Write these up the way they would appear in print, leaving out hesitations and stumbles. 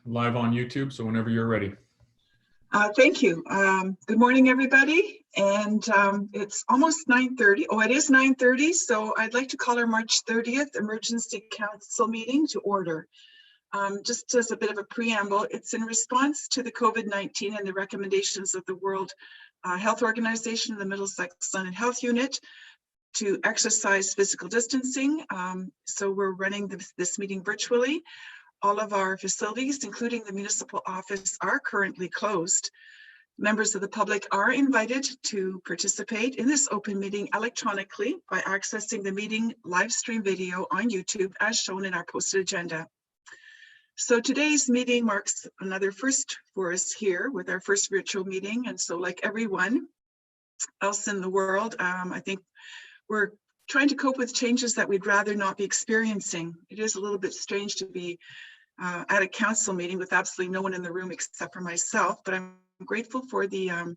live on YouTube, so whenever you're ready. Thank you. Good morning, everybody. And it's almost 9:30. Oh, it is 9:30. So I'd like to call our March 30th Emergency Council meeting to order. Just as a bit of a preamble, it's in response to the COVID-19 and the recommendations of the World Health Organization, the Middlesex Sun and Health Unit, to exercise physical distancing. So we're running this meeting virtually. All of our facilities, including the municipal office, are currently closed. Members of the public are invited to participate in this open meeting electronically by accessing the meeting live stream video on YouTube as shown in our posted agenda. So today's meeting marks another first for us here with our first virtual meeting. And so like everyone else in the world, I think we're trying to cope with changes that we'd rather not be experiencing. It is a little bit strange to be at a council meeting with absolutely no one in the room except for myself, but I'm grateful for the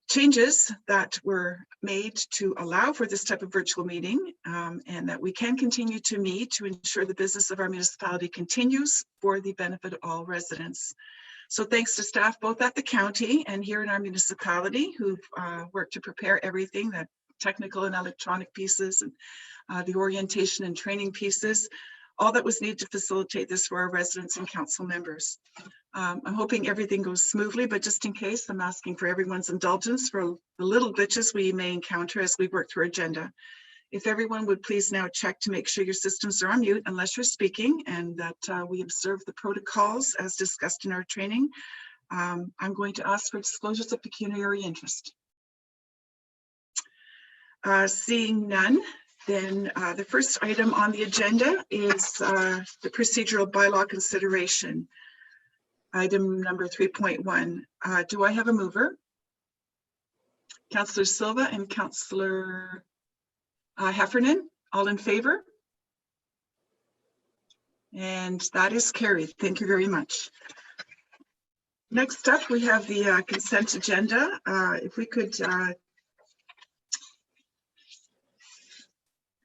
changes that were made to allow for this type of virtual meeting and that we can continue to meet to ensure the business of our municipality continues for the benefit of all residents. So thanks to staff both at the county and here in our municipality who've worked to prepare everything, the technical and electronic pieces and the orientation and training pieces, all that was needed to facilitate this for our residents and council members. I'm hoping everything goes smoothly, but just in case, I'm asking for everyone's indulgence for the little glitches we may encounter as we work through our agenda. If everyone would please now check to make sure your systems are on mute unless you're speaking and that we observe the protocols as discussed in our training. I'm going to ask for disclosures of pecuniary interest. Seeing none, then the first item on the agenda is the procedural bylaw consideration. Item number 3.1. Do I have a mover? Councillor Silva and Councillor Heffernan, all in favor? And that is carried. Thank you very much. Next up, we have the consent agenda. If we could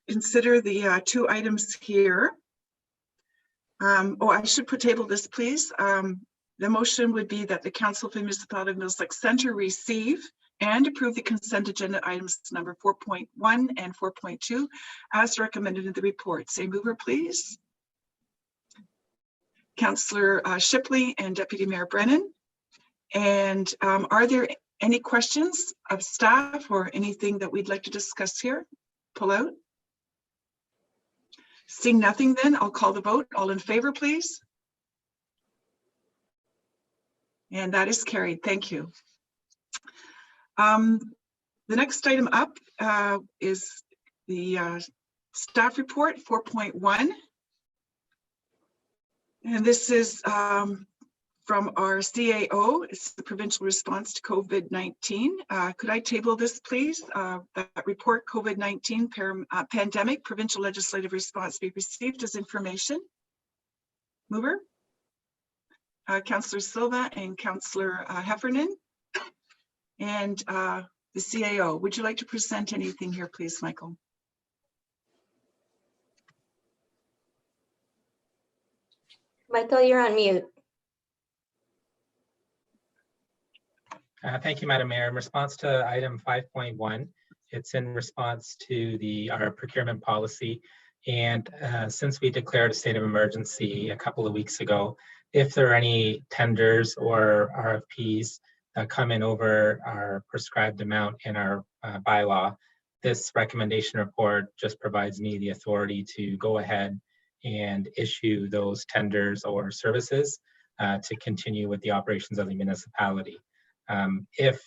consider the two items here. Oh, I should table this, please. The motion would be that the Council for the Municipality of Middlesex Centre receive and approve the consent agenda items number 4.1 and 4.2 as recommended in the report. Say mover, please. Councillor Shipley and Deputy Mayor Brennan. And are there any questions of staff or anything that we'd like to discuss here? Pull out. Seeing nothing, then I'll call the vote. All in favor, please. And that is carried. Thank you. The next item up is the staff report 4.1. And this is from our CAO. It's the provincial response to COVID-19. Could I table this, please? That report, COVID-19 pandemic, provincial legislative response be received as information. Mover? Councillor Silva and Councillor Heffernan. And the CAO. Would you like to present anything here, please, Michael? Michael, you're on mute. Thank you, Madam Mayor. In response to item 5.1, it's in response to our procurement policy. And since we declared a state of emergency a couple of weeks ago, if there are any tenders or RFPs that come in over our prescribed amount in our bylaw, this recommendation report just provides me the authority to go ahead and issue those tenders or services to continue with the operations of the municipality. If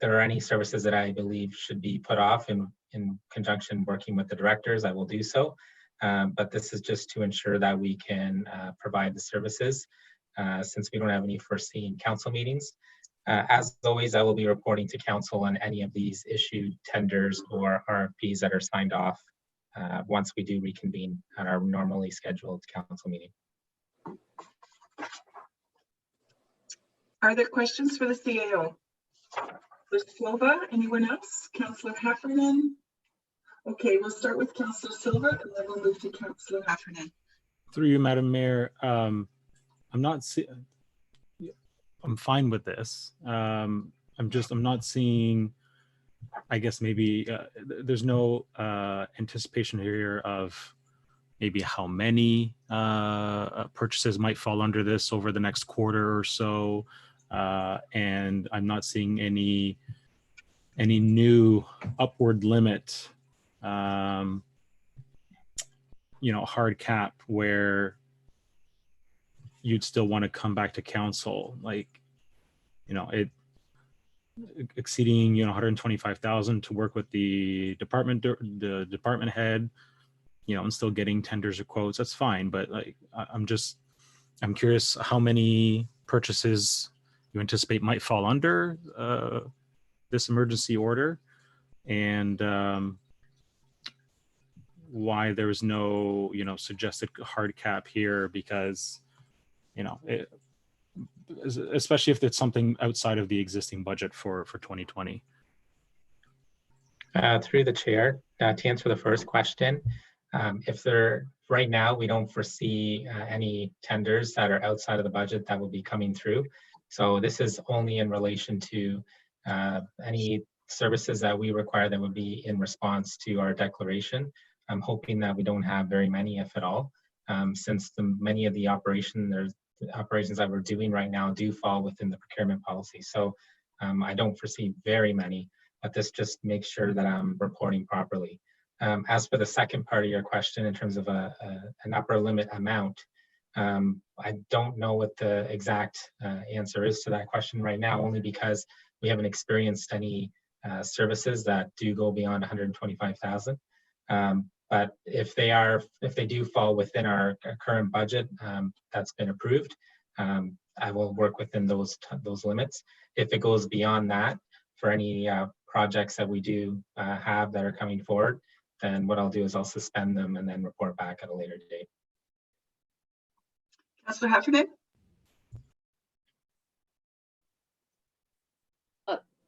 there are any services that I believe should be put off in conjunction working with the directors, I will do so. But this is just to ensure that we can provide the services since we don't have any foreseen council meetings. As always, I will be reporting to council on any of these issued tenders or RFPs that are signed off once we do reconvene at our normally scheduled council meeting. Are there questions for the CAO? Councillor Silva, anyone else? Councillor Heffernan? Okay, we'll start with Councillor Silva and then we'll move to Councillor Heffernan. Through you, Madam Mayor, I'm fine with this. I'm not seeing, I guess maybe there's no anticipation here of maybe how many purchases might fall under this over the next quarter or so. And I'm not seeing any new upward limit, hard cap where you'd still want to come back to council, like, it exceeding, 125,000 to work with the department head, and still getting tenders or quotes. That's fine. But like, I'm curious how many purchases you anticipate might fall under this emergency order, and why there's no, suggested hard cap here, because, especially if it's something outside of the existing budget for 2020. Through the chair, to answer the first question, right now, we don't foresee any tenders that are outside of the budget that will be coming through. So this is only in relation to any services that we require that would be in response to our declaration. I'm hoping that we don't have very many, if at all, since many of the operations that we're doing right now do fall within the procurement policy. So I don't foresee very many, but this just makes sure that I'm reporting properly. As for the second part of your question, in terms of an upper limit amount, I don't know what the exact answer is to that question right now, only because we haven't experienced any services that do go beyond 125,000. But if they do fall within our current budget that's been approved, I will work within those limits. If it goes beyond that, for any projects that we do have that are coming forward, then what I'll do is I'll suspend them and then report back at a later date. Councillor Heffernan?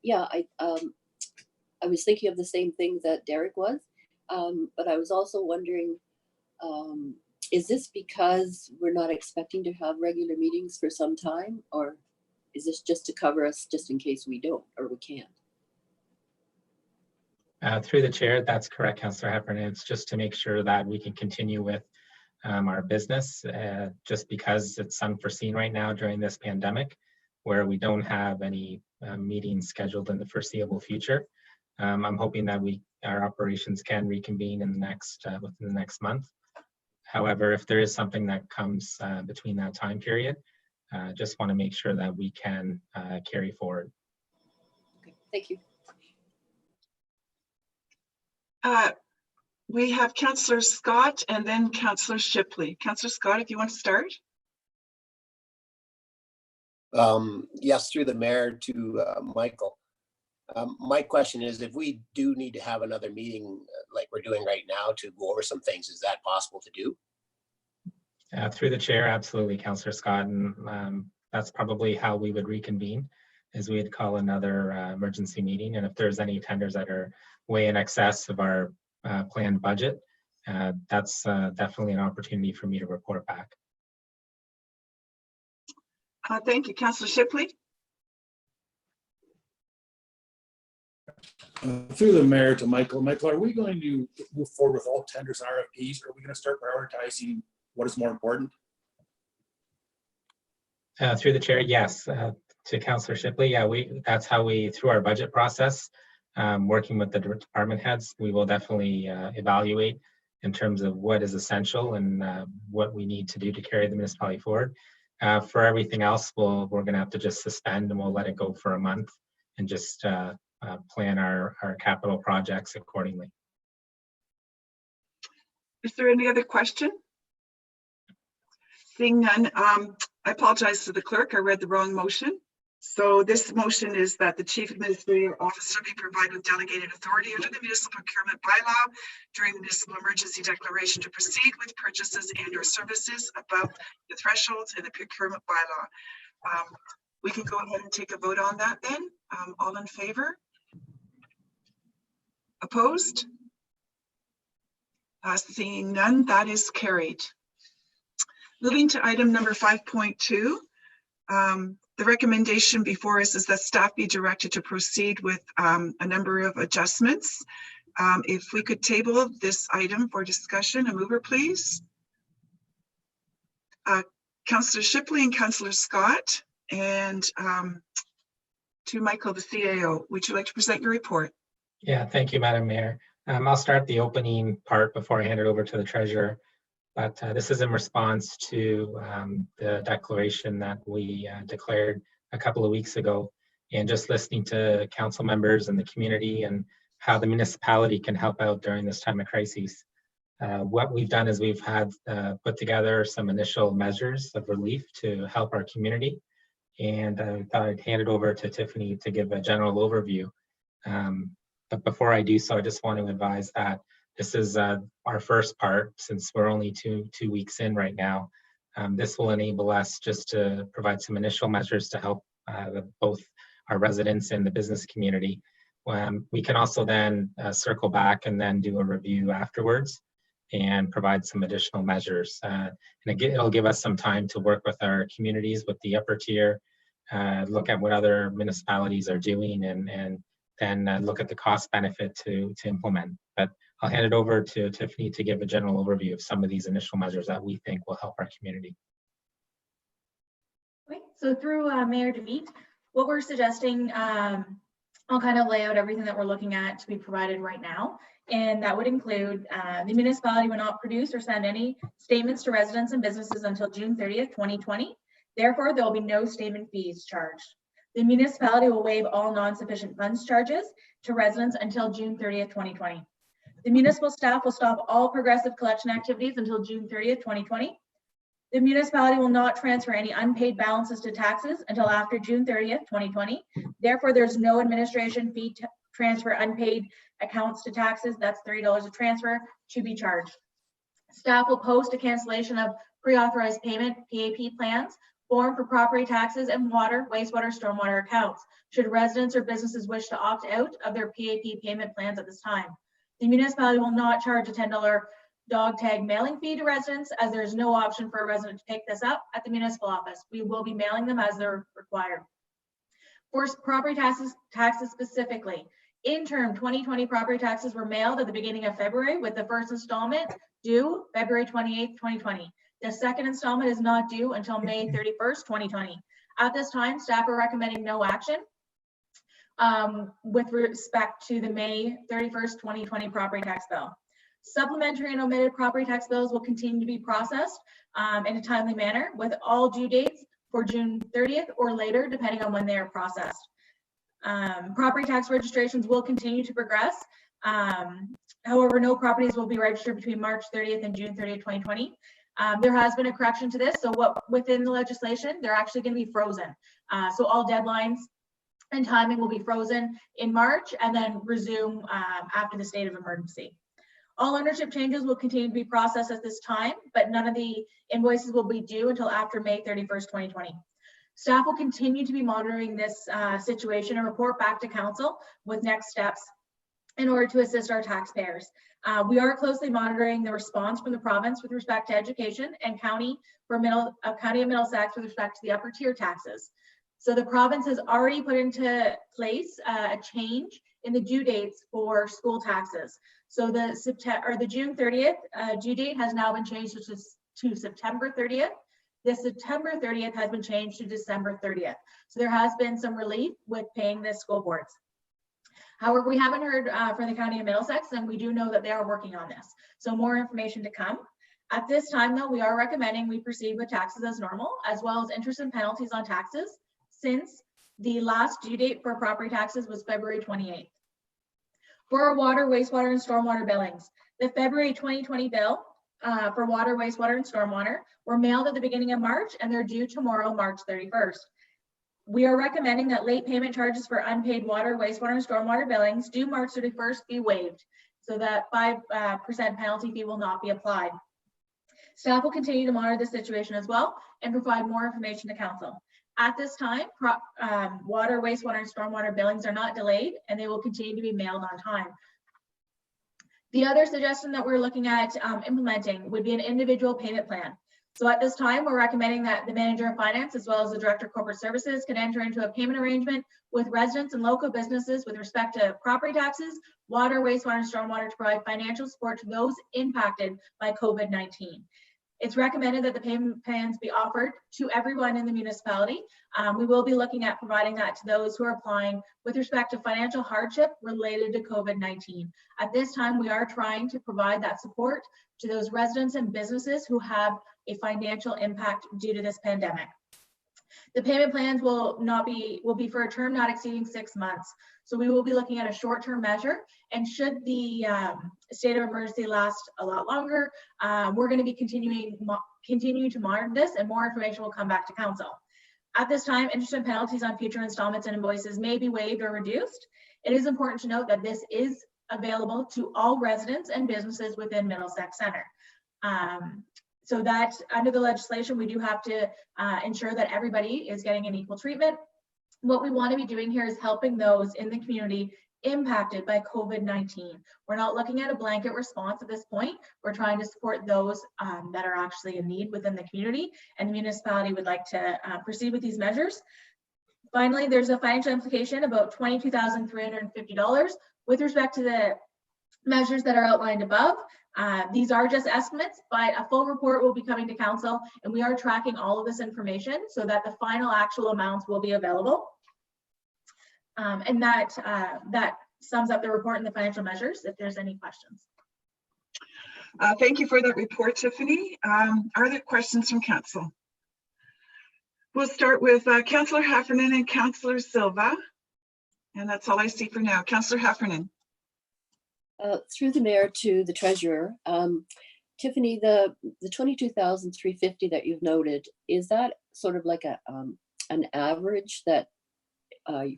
Yeah, I was thinking of the same thing that Derek was, but I was also wondering, is this because we're not expecting to have regular meetings for some time, or is this just to cover us just in case we don't or we can't? Through the chair, that's correct, Councillor Heffernan. It's just to make sure that we can continue with our business, just because it's unforeseen right now during this pandemic, where we don't have any meetings scheduled in the foreseeable future. I'm hoping that our operations can reconvene in within the next month. However, if there is something that comes between that time period, just want to make sure that we can carry forward. Okay, thank you. We have Councillor Scott and then Councillor Shipley. Councillor Scott, if you want to start. Yes, through the mayor to Michael. My question is, if we do need to have another meeting like we're doing right now to go over some things, is that possible to do? Through the chair, absolutely, Councillor Scott. And that's probably how we would reconvene, is we'd call another emergency meeting. And if there's any tenders that are way in excess of our planned budget, that's definitely an opportunity for me to report back. Thank you. Councillor Shipley? Through the mayor to Michael. Michael, are we going to move forward with all tenders and RFPs, or are we going to start prioritizing what is more important? Through the chair, yes. To Councillor Shipley, yeah, that's how through our budget process, working with the department heads, we will definitely evaluate in terms of what is essential and what we need to do to carry the municipality forward. For everything else, we're going to have to just suspend, and we'll let it go for a month and just plan our capital projects accordingly. Is there any other question? Seeing none, I apologize to the clerk. I read the wrong motion. So this motion is that the Chief Administrative Officer be provided with delegated authority under the Municipal Procurement Bylaw during the municipal emergency declaration to proceed with purchases and or services above the thresholds in the procurement bylaw. We can go ahead and take a vote on that then. All in favor? Opposed? Seeing none, that is carried. Moving to item number 5.2. The recommendation before us is that staff be directed to proceed with a number of adjustments. If we could table this item for discussion, a mover, please. Councillor Shipley and Councillor Scott, and to Michael, the CAO. Would you like to present your report? Yeah, thank you, Madam Mayor. I'll start the opening part before I hand it over to the treasurer. But this is in response to the declaration that we declared a couple of weeks ago, and just listening to council members and the community and how the municipality can help out during this time of crisis. What we've done is we've had put together some initial measures of relief to help our community. And I thought I'd hand it over to Tiffany to give a general overview. But before I do so, I just want to advise that this is our first part, since we're only two weeks in right now. This will enable us just to provide some initial measures to help both our residents and the business community. We can also then circle back and then do a review afterwards and provide some additional measures. And it'll give us some time to work with our communities with the upper tier, look at what other municipalities are doing, and then look at the cost benefit to implement. But I'll hand it over to Tiffany to give a general overview of some of these initial measures that we think will help our community. Okay, so through Mayor DeVete, what we're suggesting, I'll kind of lay out everything that we're looking at to be provided right now. And that would include the municipality will not produce or send any statements to residents and businesses until June 30th, 2020. Therefore, there will be no statement fees charged. The municipality will waive all non-sufficient funds charges to residents until June 30th, 2020. The municipal staff will stop all progressive collection activities until June 30th, 2020. The municipality will not transfer any unpaid balances to taxes until after June 30th, 2020. Therefore, there's no administration fee to transfer unpaid accounts to taxes. That's $30 a transfer to be charged. Staff will post a cancellation of pre-authorized payment PAP plans form for property taxes and water, wastewater, stormwater accounts, should residents or businesses wish to opt out of their PAP payment plans at this time. The municipality will not charge a $10 dog tag mailing fee to residents, as there is no option for a resident to pick this up at the municipal office. We will be mailing them as they're required. For property taxes specifically, interim 2020 property taxes were mailed at the beginning of February, with the first installment due February 28th, 2020. The second installment is not due until May 31st, 2020. At this time, staff are recommending no action with respect to the May 31st, 2020 property tax bill. Supplementary and omitted property tax bills will continue to be processed in a timely manner, with all due dates for June 30th or later, depending on when they are processed. Property tax registrations will continue to progress. However, no properties will be registered between March 30th and June 30th, 2020. There has been a correction to this. So within the legislation, they're actually going to be frozen. So all deadlines and timing will be frozen in March and then resume after the state of emergency. All ownership changes will continue to be processed at this time, but none of the invoices will be due until after May 31st, 2020. Staff will continue to be monitoring this situation and report back to council with next steps in order to assist our taxpayers. We are closely monitoring the response from the province with respect to education and County of Middlesex with respect to the upper tier taxes. So the province has already put into place a change in the due dates for school taxes. So the June 30th due date has now been changed to September 30th. The September 30th has been changed to December 30th. So there has been some relief with paying the school boards. However, we haven't heard from the County of Middlesex, and we do know that they are working on this. So more information to come. At this time, though, we are recommending we proceed with taxes as normal, as well as interest and penalties on taxes, since the last due date for property taxes was February 28th. For our water, wastewater, and stormwater billings, the February 2020 bill for water, wastewater, and stormwater were mailed at the beginning of March, and they're due tomorrow, March 31st. We are recommending that late payment charges for unpaid water, wastewater, and stormwater billings due March 31st be waived, so that 5% penalty fee will not be applied. Staff will continue to monitor the situation as well and provide more information to council. At this time, water, wastewater, and stormwater billings are not delayed, and they will continue to be mailed on time. The other suggestion that we're looking at implementing would be an individual payment plan. So at this time, we're recommending that the manager of finance, as well as the director of corporate services, can enter into a payment arrangement with residents and local businesses with respect to property taxes, water, wastewater, and stormwater to provide financial support to those impacted by COVID-19. It's recommended that the payment plans be offered to everyone in the municipality. We will be looking at providing that to those who are applying with respect to financial hardship related to COVID-19. At this time, we are trying to provide that support to those residents and businesses who have a financial impact due to this pandemic. The payment plans will be for a term not exceeding 6 months. So we will be looking at a short-term measure, and should the state of emergency last a lot longer, we're going to be continuing to monitor this, and more information will come back to council. At this time, interest and penalties on future installments and invoices may be waived or reduced. It is important to note that this is available to all residents and businesses within Middlesex Center. So that under the legislation, we do have to ensure that everybody is getting an equal treatment. What we want to be doing here is helping those in the community impacted by COVID-19. We're not looking at a blanket response at this point. We're trying to support those that are actually in need within the community, and the municipality would like to proceed with these measures. Finally, there's a financial implication about $22,350 with respect to the measures that are outlined above. These are just estimates, but a full report will be coming to council, and we are tracking all of this information so that the final actual amounts will be available. And that sums up the report and the financial measures, if there's any questions. Thank you for that report, Tiffany. Are there questions from council? We'll start with Councillor Heffernan and Councillor Silva. And that's all I see for now. Councillor Heffernan. Through the mayor to the treasurer, Tiffany, the $22,350 that you've noted, is that sort of like an average that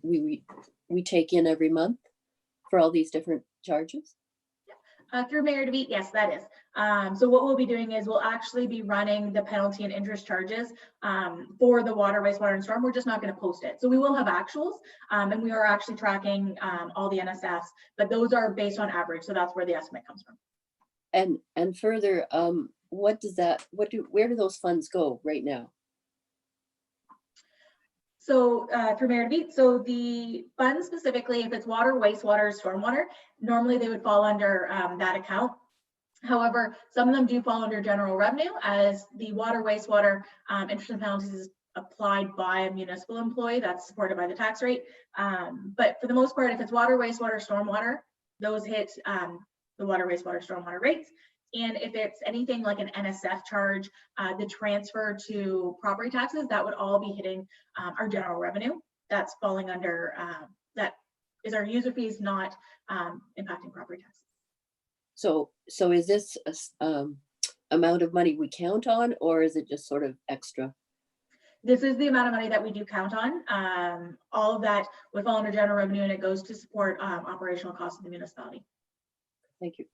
we take in every month for all these different charges? Through Mayor DeVete, yes, that is. So what we'll be doing is we'll actually be running the penalty and interest charges for the water, wastewater, and storm. We're just not going to post it. So we will have actuals, and we are actually tracking all the NSFs, but those are based on average. So that's where the estimate comes from. And further, where do those funds go right now? So through Mayor DeVete, so the funds specifically, if it's water, wastewater, stormwater, normally they would fall under that account. However, some of them do fall under general revenue, as the water, wastewater interest and penalties is applied by a municipal employee that's supported by the tax rate. But for the most part, if it's water, wastewater, stormwater, those hit the water, wastewater, stormwater rates. And if it's anything like an NSF charge, the transfer to property taxes, that would all be hitting our general revenue. That's falling under, that is our user fees, not impacting property taxes. So is this amount of money we count on, or is it just sort of extra? This is the amount of money that we do count on. All of that would fall under general revenue, and it goes to support operational costs of the municipality. Thank you.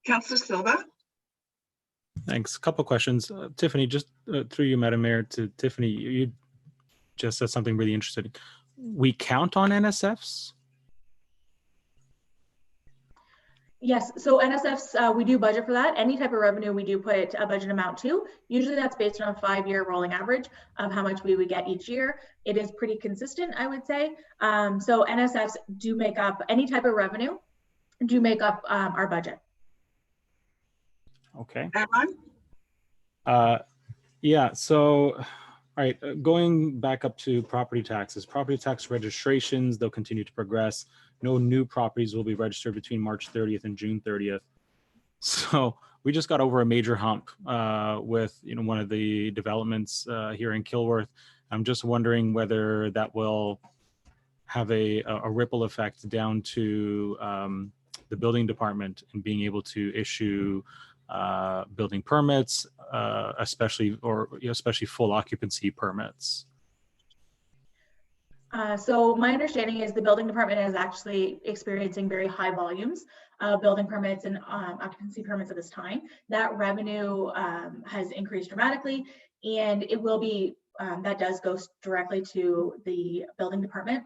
Councillor Silva. Thanks. A couple of questions. Tiffany, just through you, Madam Mayor, to Tiffany, you just said something really interesting. We count on NSFs? Yes, so NSFs, we do budget for that. Any type of revenue we do put a budget amount to. Usually that's based on a 5-year rolling average of how much we would get each year. It is pretty consistent, I would say. So NSFs do make up, any type of revenue do make up our budget. Okay. Aaron? Yeah, so, all right, going back up to property taxes, property tax registrations, they'll continue to progress. No new properties will be registered between March 30th and June 30th. So we just got over a major hump with one of the developments here in Kilworth. I'm just wondering whether that will have a ripple effect down to the building department and being able to issue building permits, especially full occupancy permits. So my understanding is the building department is actually experiencing very high volumes of building permits and occupancy permits at this time. That revenue has increased dramatically, and it will be, that does go directly to the building department.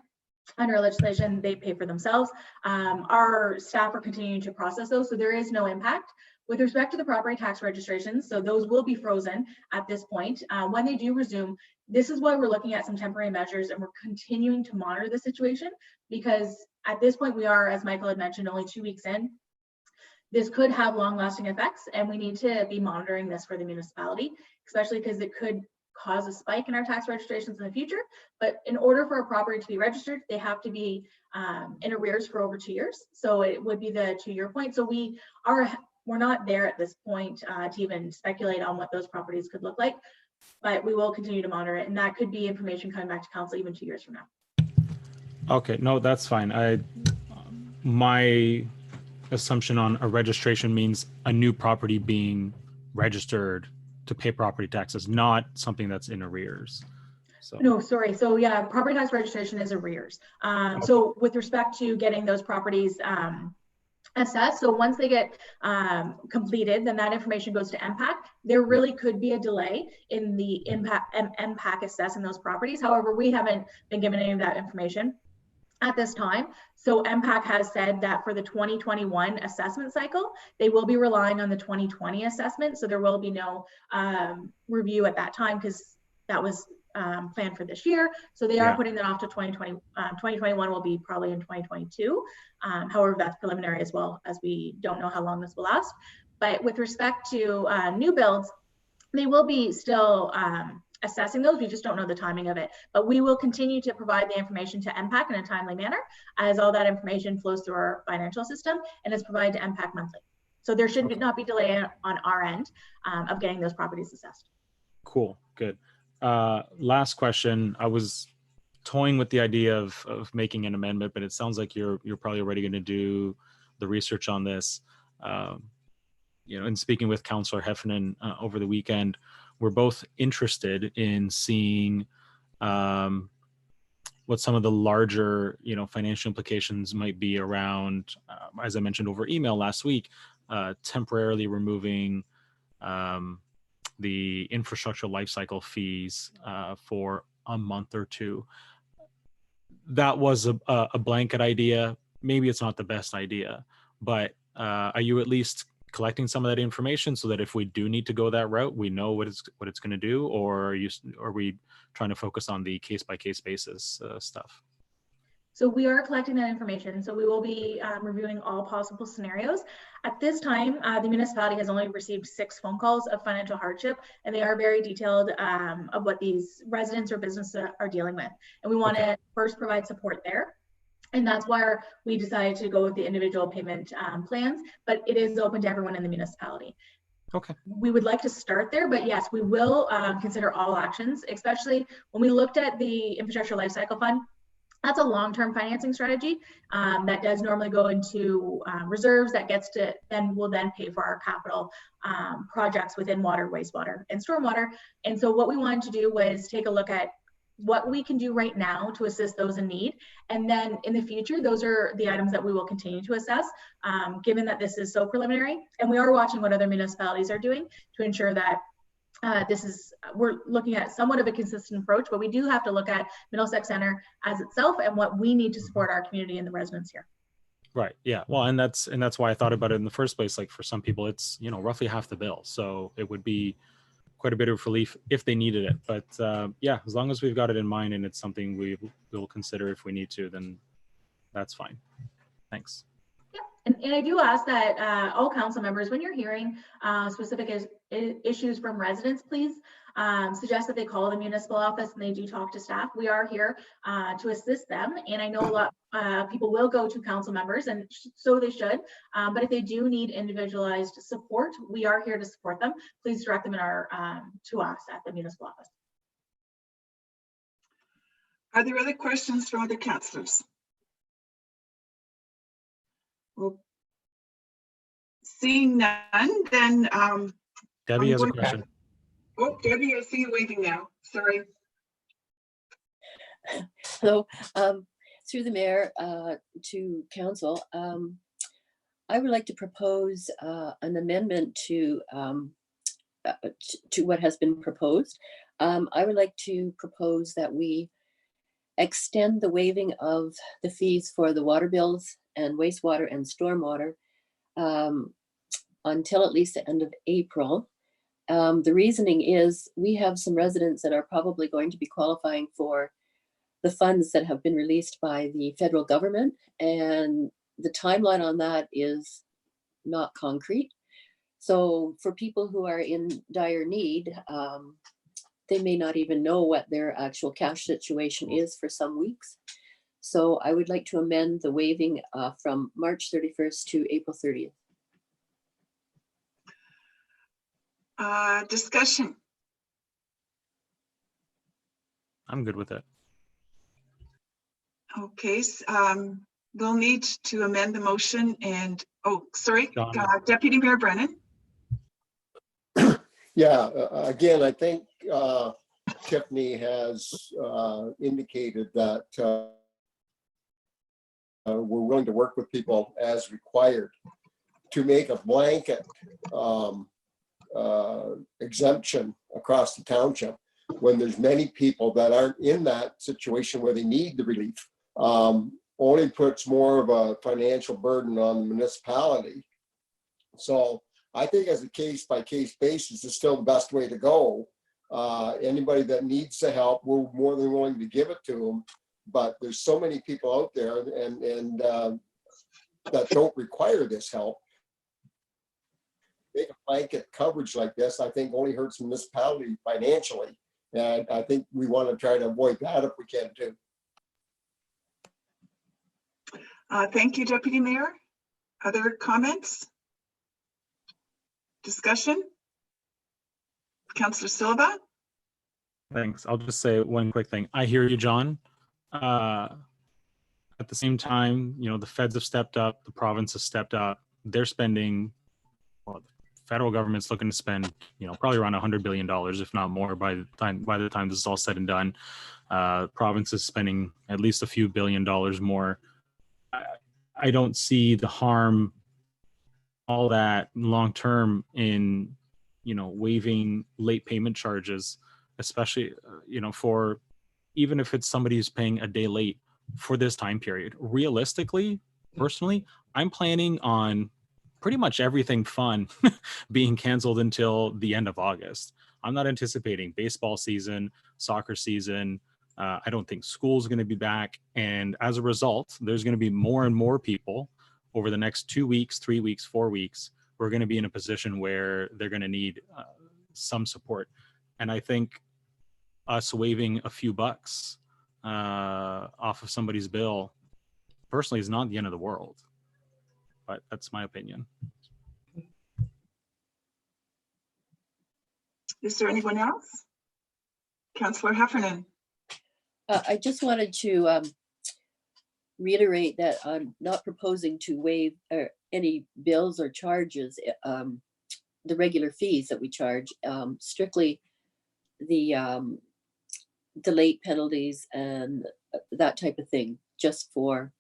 Under legislation, they pay for themselves. Our staff are continuing to process those, so there is no impact With respect to the property tax registrations, so those will be frozen at this point. When they do resume, this is why we're looking at some temporary measures, and we're continuing to monitor the situation, because at this point we are, as Michael had mentioned, only 2 weeks in. This could have long-lasting effects, and we need to be monitoring this for the municipality, especially because it could cause a spike in our tax registrations in the future. But in order for a property to be registered, they have to be in arrears for over 2 years. So it would be the 2-year point. So we're not there at this point to even speculate on what those properties could look like, but we will continue to monitor it, and that could be information coming back to council even 2 years from now. Okay, no, that's fine. My assumption on a registration means a new property being registered to pay property taxes, not something that's in arrears. So No, sorry. So yeah, property tax registration is arrears. So with respect to getting those properties assessed, so once they get completed, then that information goes to MPAC. There really could be a delay in the MPAC assessing those properties. However, we haven't been given any of that information at this time. So MPAC has said that for the 2021 assessment cycle, they will be relying on the 2020 assessment. So there will be no review at that time, because that was planned for this year. So they are putting that off to 2020. 2021 will be probably in 2022. However, that's preliminary as well, as we don't know how long this will last. But with respect to new builds, they will be still assessing those. We just don't know the timing of it, but we will continue to provide the information to MPAC in a timely manner, as all that information flows through our financial system and is provided to MPAC monthly. So there should not be delay on our end of getting those properties assessed. cool, good. Last question. I was toying with the idea of making an amendment, but it sounds like you're probably already going to do the research on this. In speaking with Councillor Heffernan over the weekend, we're both interested in seeing what some of the larger, financial implications might be around, as I mentioned over email last week, temporarily removing the infrastructure lifecycle fees for a month or two. That was a blanket idea. Maybe it's not the best idea, but are you at least collecting some of that information so that if we do need to go that route, we know what it's going to do, or are we trying to focus on the case-by-case basis stuff? So we are collecting that information. So we will be reviewing all possible scenarios. At this time, the municipality has only received 6 phone calls of financial hardship, and they are very detailed of what these residents or businesses are dealing with. And we want to first provide support there. And that's why we decided to go with the individual payment plans, but it is open to everyone in the municipality. Okay. We would like to start there, but yes, we will consider all actions, especially when we looked at the infrastructure lifecycle fund. That's a long-term financing strategy that does normally go into reserves that will then pay for our capital projects within water, wastewater, and stormwater. And so what we wanted to do was take a look at what we can do right now to assist those in need. And then in the future, those are the items that we will continue to assess, given that this is so preliminary. And we are watching what other municipalities are doing to ensure that we're looking at somewhat of a consistent approach, but we do have to look at Middlesex Center as itself and what we need to support our community and the residents here. Right. Yeah. Well, and that's why I thought about it in the first place. Like for some people, it's, roughly half the bill. So it would be quite a bit of relief if they needed it. But yeah, as long as we've got it in mind and it's something we will consider if we need to, then that's fine. Thanks. Yeah. And I do ask that all council members, when you're hearing specific issues from residents, please suggest that they call the municipal office and they do talk to staff. We are here to assist them. And I know a lot of people will go to council members, and so they should. But if they do need individualized support, we are here to support them. Please direct them to us at the municipal office. Are there other questions from other councillors? Well, seeing none, then Debbie has a question. Oh, Debbie, I see you waving now. Sorry. Hello, through the mayor to council, I would like to propose an amendment to what has been proposed. I would like to propose that we extend the waiving of the fees for the water bills and wastewater and stormwater until at least the end of April. The reasoning is we have some residents that are probably going to be qualifying for the funds that have been released by the federal government, and the timeline on that is not concrete. So for people who are in dire need, they may not even know what their actual cash situation is for some weeks. So I would like to amend the waiving from March 31st to April 30th. Discussion. I'm good with it. Okay, we'll need to amend the motion and, oh, sorry, John. Deputy Mayor Brennan. Yeah, again, I think Tiffany has indicated that we're willing to work with people as required. To make a blanket exemption across the township when there's many people that aren't in that situation where they need the relief, only puts more of a financial burden on the municipality. So I think as a case by case basis is still the best way to go. Anybody that needs the help, we're more than willing to give it to them. But there's so many people out there and that don't require this help. Make a blanket coverage like this, I think only hurts municipality financially. And I think we want to try to avoid that if we can too. Thank you, Deputy Mayor. Other comments? Discussion? Councillor Silva? Thanks. I'll just say one quick thing. I hear you, John. At the same time, you know, the feds have stepped up, the province has stepped up. They're spending, well, the federal government's looking to spend, you know, probably around $100 billion, if not more, by the time this is all said and done. Province is spending at least a few $1 billion more. I don't see the harm, all that long term in, you know, waiving late payment charges, especially, you know, for even if it's somebody who's paying a day late for this time period. Realistically, personally, I'm planning on pretty much everything fun being canceled until the end of August. I'm not anticipating baseball season, soccer season. I don't think school's going to be back. And as a result, there's going to be more and more people over the next 2 weeks, 3 weeks, 4 weeks. We're going to be in a position where they're going to need some support. And I think us waiving a few bucks off of somebody's bill personally is not the end of the world. But that's my opinion. Is there anyone else? Councillor Heffernan. I just wanted to reiterate that I'm not proposing to waive any bills or charges, the regular fees that we charge, strictly the late penalties and that type of thing, just for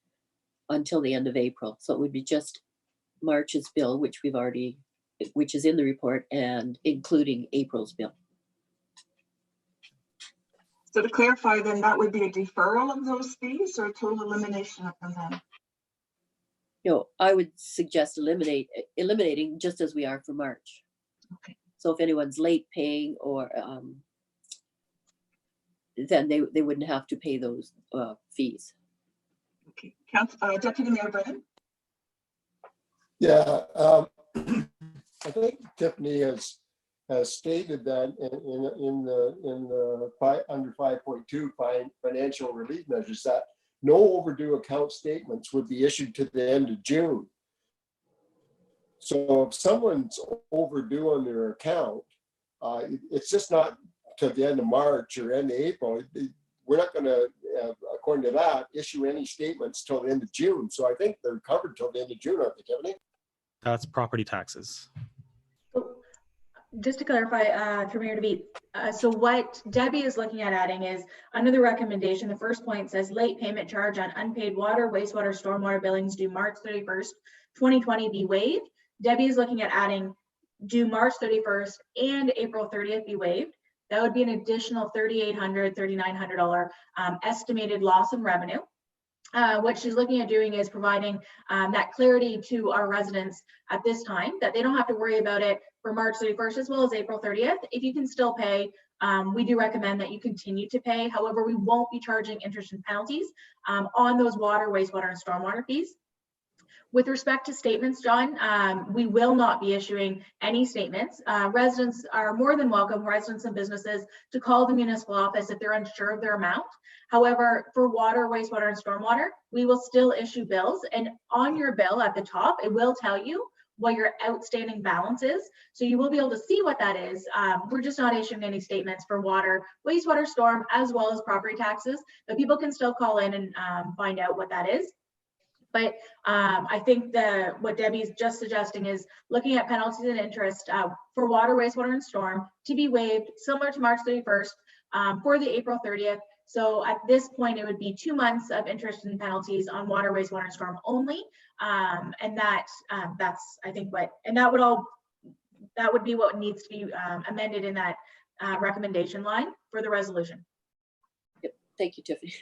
until the end of April. So it would be just March's bill, which is in the report, and including April's bill. So to clarify, then that would be a deferral of those fees or a total elimination of them then? You know, I would suggest eliminating just as we are for March. Okay. So if anyone's late paying or then they wouldn't have to pay those fees. Okay. Deputy Mayor Brennan. Yeah, I think Tiffany has stated that in the under 5.2 financial relief measures that no overdue account statements would be issued to the end of June. So if someone's overdue on their account, it's just not to the end of March or end of April. We're not going to, according to that, issue any statements till the end of June. So I think they're covered till the end of June, aren't they, Tiffany? That's property taxes. Just to clarify, through Mayor DeVete, so what Debbie is looking at adding is under the recommendation, the first point says late payment charge on unpaid water, wastewater, stormwater billings due March 31st, 2020 be waived. Debbie is looking at adding due March 31st and April 30th be waived. That would be an additional $3,800, $3,900 estimated loss in revenue. what she's looking at doing is providing that clarity to our residents at this time, that they don't have to worry about it for March 31st as well as April 30th. If you can still pay, we do recommend that you continue to pay. However, we won't be charging interest and penalties on those water, wastewater, and stormwater fees. With respect to statements, John, we will not be issuing any statements. Residents are more than welcome, residents and businesses, to call the municipal office if they're unsure of their amount. However, for water, wastewater, and stormwater, we will still issue bills. And on your bill at the top, it will tell you what your outstanding balance is. So you will be able to see what that is. We're just not issuing any statements for water, wastewater, storm, as well as property taxes, but people can still call in and find out what that is. But I think what Debbie's just suggesting is looking at penalties and interest for water, wastewater, and storm to be waived similar to March 31st for the April 30th. So at this point, it would be 2 months of interest and penalties on water, wastewater, and storm only. And that's I think that would be what needs to be amended in that recommendation line for the resolution. Yep. Thank you, Tiffany.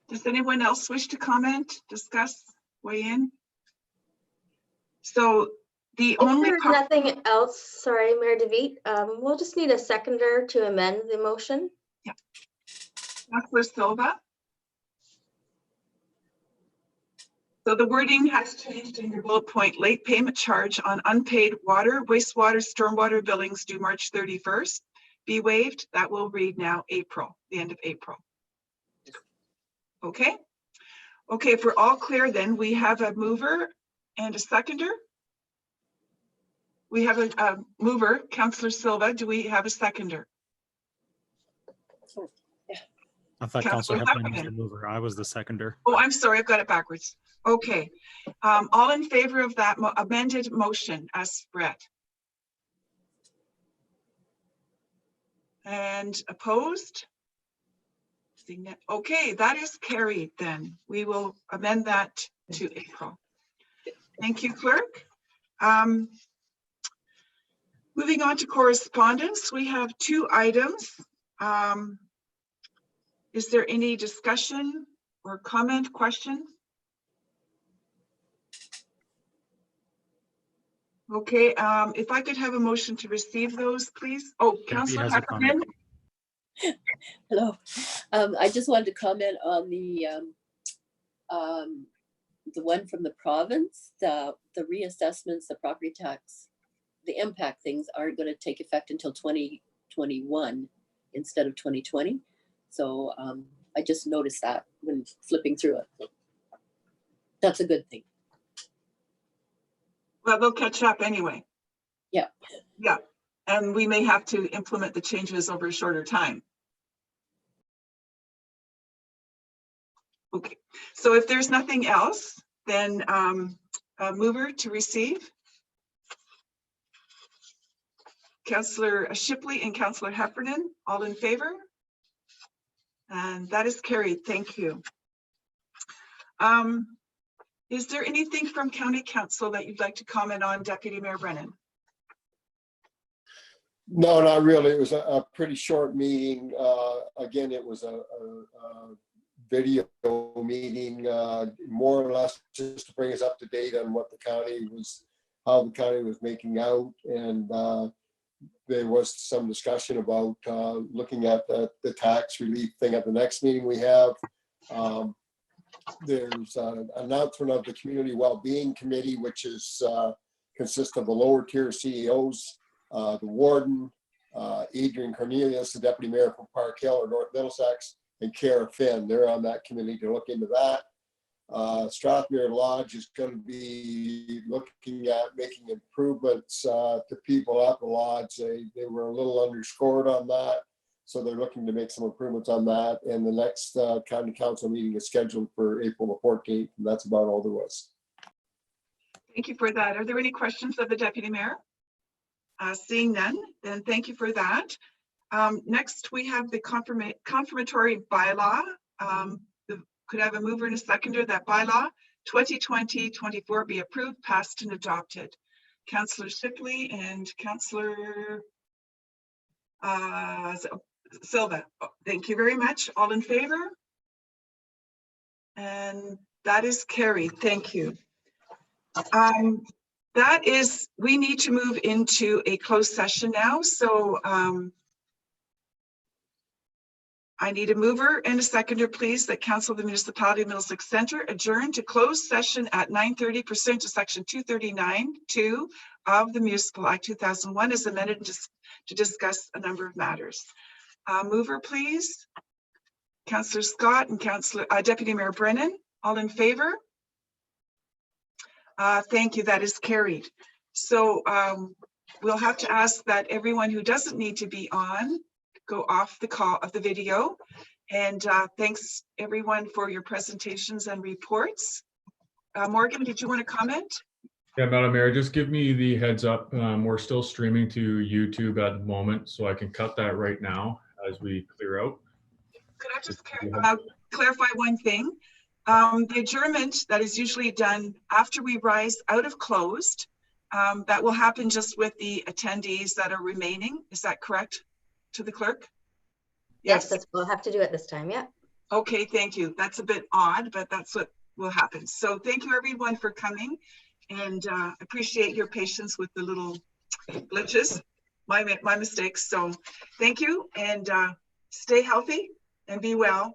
Does anyone else wish to comment, discuss, weigh in? So the If only there's nothing else, sorry, Mayor DeVete, we'll just need a seconder to amend the motion. Yeah. Councillor Silva. So the wording has changed in your bullet point: late payment charge on unpaid water, wastewater, stormwater billings due March 31st be waived. That will read now April, the end of April. Okay. Okay, if we're all clear, then we have a mover and a seconder. We have a mover, Councillor Silva. Do we have a seconder? I thought Councillor Councillor Heffernan was Heffernan. the mover. I was the seconder. Oh, I'm sorry, I've got it backwards. Okay. All in favor of that amended motion as read? And opposed? Okay, that is carried then. We will amend that to April. Thank you, clerk. Moving on to correspondence, we have 2 items. Is there any discussion or comment, question? Okay, if I could have a motion to receive those, please. Oh, Councillor Heffernan. Hello. I just wanted to comment on the one from the province, the reassessments, the property tax, the impact things aren't going to take effect until 2021 instead of 2020. So I just noticed that when flipping through it. That's a good thing. Well, they'll catch up anyway. Yeah. Yeah, and we may have to implement the changes over a shorter time. Okay, so if there's nothing else, then a mover to receive. Councillor Shipley and Councillor Heffernan, all in favor? And that is carried. Thank you. Is there anything from County Council that you'd like to comment on, Deputy Mayor Brennan? No, not really. It was a pretty short meeting. Again, it was a video meeting, more or less just to bring us up to date on what the county was, how the county was making out. And there was some discussion about looking at the tax relief thing at the next meeting we have. There's an announcement of the Community Wellbeing Committee, which is consists of the lower tier CEOs, the warden, Adrian Cornelius, the deputy mayor from Park Hill or North Middlesex, and Kara Finn. They're on that committee to look into that. Strathmere Lodge is going to be looking at making improvements to people at the lodge. They were a little underscored on that. So they're looking to make some improvements on that. And the next county council meeting is scheduled for April the 14th. And that's about all there was. Thank you for that. Are there any questions of the deputy mayor? Seeing none, then thank you for that. Next, we have the confirmatory bylaw. Could I have a mover and a seconder that bylaw 2020-24 be approved, passed, and adopted? Councillor Shipley and Councillor Silva. Thank you very much. All in favor? And that is carried. Thank you. We need to move into a closed session now. So I need a mover and a seconder, please, that Council of the Municipality of Middlesex Centre adjourn to closed session at 9:30 pursuant to section 239(2) of the Municipal Act 2001 as amended to discuss a number of matters. Mover, please. Councillor Scott and Deputy Mayor Brennan, all in favor? Thank you, that is carried. So we'll have to ask that everyone who doesn't need to be on go off the call of the video. And thanks everyone for your presentations and reports. Morgan, did you want to comment? Yeah, Madam Mayor, just give me the heads up. We're still streaming to YouTube at the moment, so I can cut that right now as we clear out. Could I just clarify one thing? The adjournment that is usually done after we rise out of closed, that will happen just with the attendees that are remaining. Is that correct to the clerk? Yes, we'll have to do it this time. Yeah. Okay, thank you. That's a bit odd, but that's what will happen. So thank you everyone for coming, and appreciate your patience with the little glitches, my mistakes. So thank you, and stay healthy and be well.